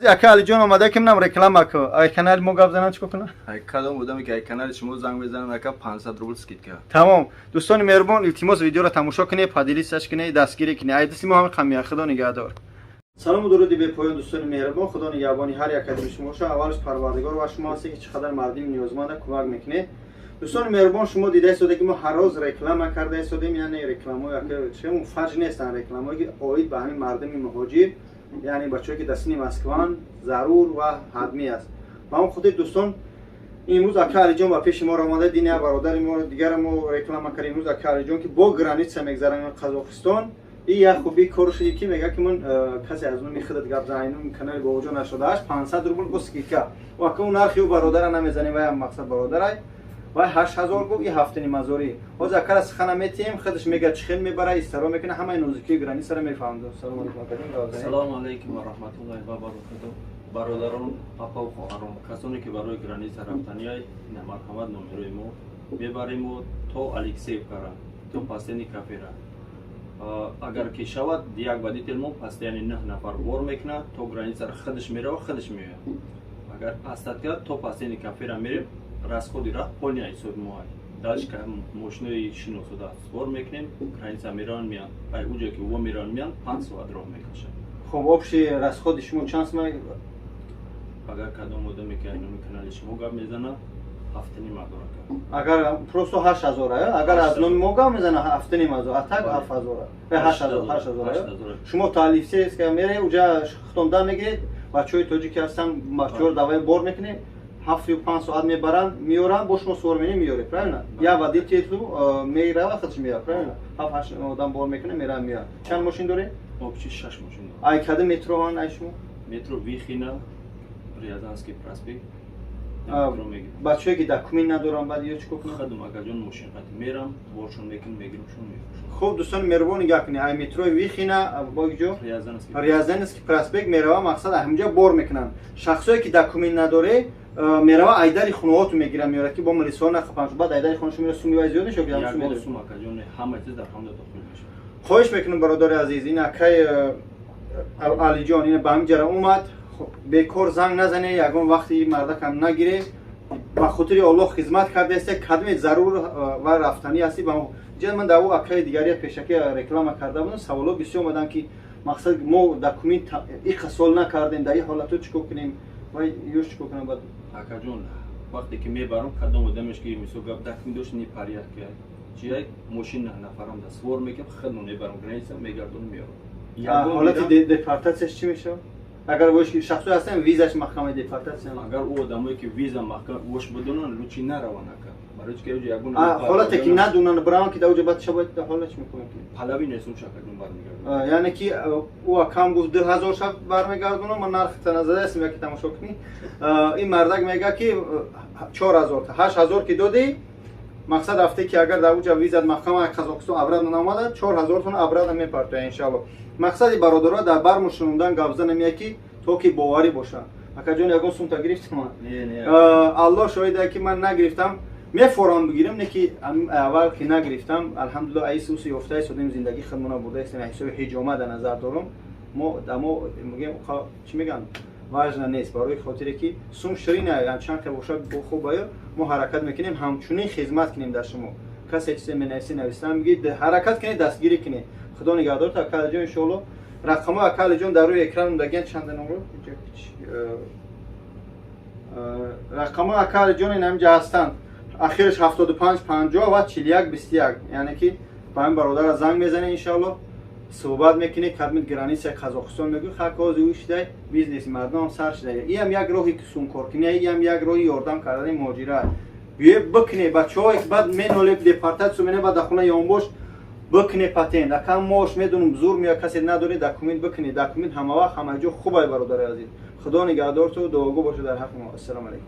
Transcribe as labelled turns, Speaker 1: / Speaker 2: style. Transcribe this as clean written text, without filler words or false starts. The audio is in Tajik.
Speaker 1: Aka Ali John اومده که منم رکلام کو ای کانال مو گپ زنم چیکار کنم
Speaker 2: ای کدام بودم که ای کانال شما زنگ بزنن اکا 500 روبل سکیت کرد.
Speaker 1: تمام دوستان مهربان التماس ویدیو را تماشا کنید پادلی سرچ کنید دستگیری کنید ایدسی ما هم قمی خدا نگهدار. سلام و درودی به پایان دوستان مهربان خدا نگهبانی هر یک از شما باشه. اولش پروردگار و شما هستی که چقدر مردم نیازمند کمک میکنه. دوستان مهربان شما دیده شده که ما هر روز رکلام کرده شدیم یعنی رکلامای که چه فرج نیستن رکلامایی که اوید به همین مردم مهاجر یعنی بچه‌ای که دستی مسکوان ضرور و حتمی است. و هم خود دوستان امروز اکا علی جان با پیش ما آمده دینه برادر ما دیگر ما رکلام کردیم امروز اکا علی جان که با گرانیت میگذرن قزاقستان این یک خوبی کارش یکی میگه که من کسی از اون میخواد گپ زنم کانال با وجود نشده اش 500 روبل گسکیکا و اکا اون نرخی برادر نمیزنیم و مقصد برادرای و 8000 گفت این هفته نمازوری باز اکر از خانه میتیم خودش میگه چخیل میبره استرا میکنه همه نوزکی گرانی سر میفهمد. سلام علیکم.
Speaker 3: سلام علیکم و رحمت الله و برکاته. برادران آقا و خواهران کسانی که برای گرانی سر رفتنی های مرحمت نمیروی ما ببریم و تا الکسیو کرا تو پاستنی کافیرا اگر که شود یک بدی تلمو پس یعنی 9 نفر بار میکنه تو گرانی سر خودش میره و خودش میاد اگر استاد کرد تو پاستنی کافیرا میره расходи ра полный айсод моай дальше мощной шино суда сбор мекнем граница мирон миян ай уҷа ки ва мирон миян 5 соат роҳ мекашад.
Speaker 1: خب общий расходи шумо чанд май
Speaker 3: агар кадом одаме ки айно канали шумо гап мезана ҳафтани мадора
Speaker 1: агар просто 8000 агар аз номи мо гап мезана ҳафтани мадора атак 8000 шумо таълифсист ки мере уҷа хутонда мегиред бачаҳои тоҷики ҳастан бачаҳоро давай бор мекунед 7-5 ساعت میبرن میارن با شما سوار میاره правильно یا ودی تیتلو میره و خودش میاد правильно 7-8 آدم بار میکنه میره میاد چند ماشین داره
Speaker 3: общий 6 ماشین
Speaker 1: ای کدوم مترو هن ای شما
Speaker 3: مترو ویخینا ریاضانسکی پراسپکت
Speaker 1: بچه‌ای که دکومنت ندارن بعد یا چیکار کنن
Speaker 3: خودم اگر جون ماشین قطع میرم بارشون میکنم میگیرمشون میفروشم.
Speaker 1: خب دوستان مهربان نگاه کنید ای مترو ویخینا با جو ریاضانسکی پراسپکت میره مقصد همینجا بار میکنن شخصایی که دکومنت نداره میروا ایداری خونه‌هاتو میگیرن میاره که با ملیسا نخپنش بعد ایداری خونه‌ش میره سومی وای زیاد نشه که هم سومی
Speaker 3: سوم اکاجون همه چیز در هم داخل میشه.
Speaker 1: خواهش میکنم برادر عزیز این اکای علی جان این به هم جرا اومد بیکار زنگ نزنه یگان وقتی مرده کم نگیره با خاطر الله خدمت کرده است کدوم ضرور و رفتنی هستی با جد من داو اکای دیگری پیشکی رکلام کرده بودم سوالو بسیار اومدن که مقصد ما دکومنت این سوال نکردیم در این حالتو چیکار کنیم و یوش چیکار کنم بعد
Speaker 3: اکاجون وقتی که میبرم کدام آدمش که میسو گپ دکمی داشت نی پریاد که چیای ماشین نه نفرم دست سوار میکنم خودم میبرم گرینس میگردون میارم
Speaker 1: حالت دپارتاسیش چی میشه اگر وش شخصی هستن ویزاش محکمه دپارتاسی
Speaker 3: اگر او آدمایی که ویزا محکمه وش بدونن لوچی نروانه که برای چه که یگون
Speaker 1: حالت که ندونن برام که دوجه بعد شب حالش میکنه
Speaker 3: پهلوی نیستم شکلون برمیگردم
Speaker 1: یعنی که او کم گفت 2000 شب برمیگردونه من نرخ تنظر است میگه که تماشا کنی این مردک میگه که 4000 تا 8000 که دادی مقصد رفته که اگر دوجه ویزا محکمه قزاقستان ابراد ناماده 4000 تون ابراد میپرته ان شاء الله مقصد برادرها در بر مشوندن گابزن میگه که تو که باوری باشه اکا جون یگون سوم تا گرفتم الله شاهده که من نگرفتم میفورم بگیرم نه که اول که نگرفتم الحمدلله ای سوسی یافته شدیم زندگی خودمون بوده است حساب حجامه در نظر دارم ما دمو میگم چی میگن واژن نیست برای خاطر که سوم شرینه یعنی چند تا باشه خوب باید ما حرکت میکنیم همچنین خدمت کنیم در شما کسی چیزی منویسی نوشتم میگید حرکت کنید دستگیری کنید خدا نگهدار تا کال جون ان شاء الله رقم اکال جون در روی اکران دگن چند نمره رقم اکال جون این همجا هستند آخرش 75 50 و 41 21 یعنی که با این برادر زنگ میزنه ان شاء الله صحبت میکنه کدمت گرانی سه قزاقستان میگه خاکاز وشته بیزنس مردم سر شده این هم یک راهی که سون کار کنه این هم یک راهی یاردم کردن مهاجرت بیه بکنه بچه‌ها یک بعد منول دپارتات سومنه بعد خونه یامبوش بکنه پاتین اکم موش میدونم زور میاد کسی نداره دکومنت بکنه دکومنت همه وقت همه جا خوبه برادر عزیز خدا نگهدار تو دعاگو باشه در حق ما. السلام علیکم.